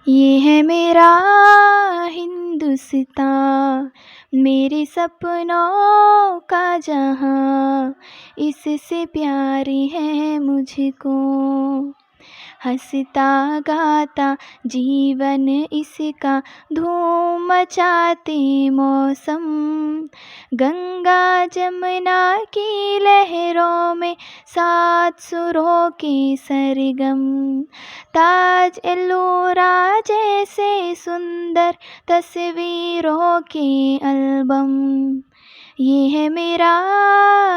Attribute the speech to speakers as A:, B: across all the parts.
A: ये है मेरा हिंदुस्तान, मेरे सपनों का जहां, इससे प्यारी है मुझको। हंसता गाता जीवन इसका, धूम मचाते मौसम, गंगा जमुना की लहरों में सात सुरों के सरगम। ताज एलोरा जैसे सुंदर तस्वीरों के एल्बम। ये है मेरा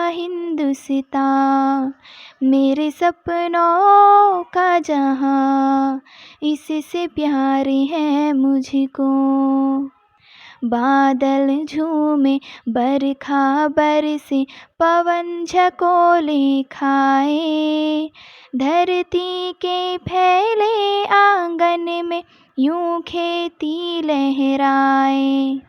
A: हिंदुस्तान, मेरे सपनों का जहां, इससे प्यारी है मुझको। बादल झूमे बरखा बरसे, पवन झकोले खाए, धरती के फैले आंगन में यूं खेती लहराए।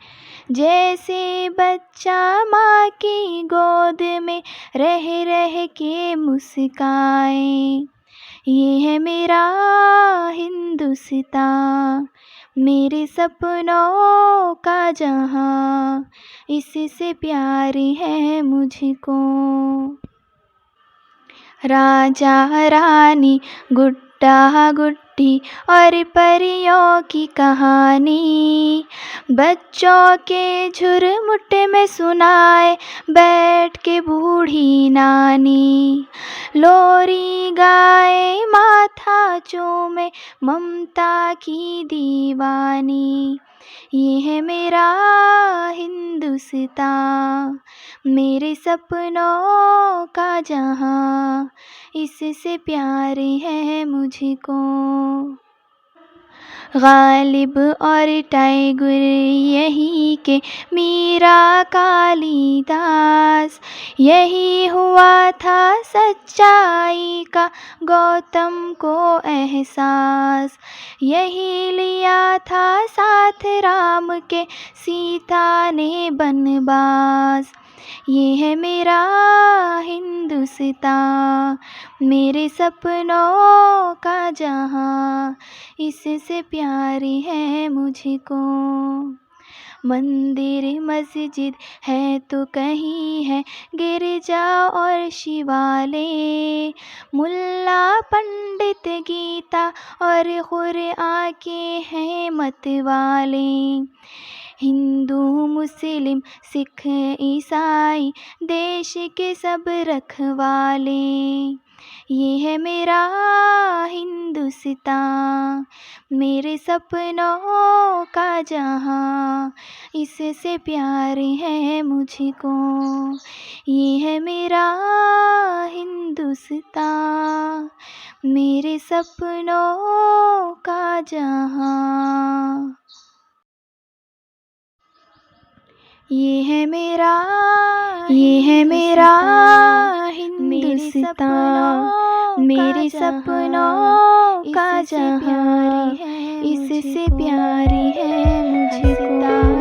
A: जैसे बच्चा माँ की गोद में रह रह के मुस्काए। ये है मेरा हिंदुस्तान, मेरे सपनों का जहां, इससे प्यारी है मुझको। राजा रानी गुड्डा गुड्डी और परियों की कहानी, बच्चों के झुरमुट में सुनाए बैठ के बूढ़ी नानी। लोरी गाए माथा चूमे ममता की दीवानी। ये है मेरा हिंदुस्तान, मेरे सपनों का जहां, इससे प्यारी है मुझको। गालिब और टाइगर यही के मीरा कालिदास, यही हुआ था सच्चाई का गौतम को एहसास। यही लिया था साथ राम के सीता ने बनवास। ये है मेरा हिंदुस्तान, मेरे सपनों का जहां, इससे प्यारी है मुझको। मंदिर मस्जिद है तो कहीं है गिरजा और शिवालय, मुल्ला पंडित गीता और कुरआन के हैं मतवाले। हिंदू मुस्लिम सिख ईसाई देश के सब रखवाले। ये है मेरा हिंदुस्तान, मेरे सपनों का जहां, इससे प्यारी है मुझको। ये है मेरा हिंदुस्तान, मेरे सपनों का जहां। ये है मेरा हिंदुस्तान, मेरे सपनों का जहां, इससे प्यारी है मुझको।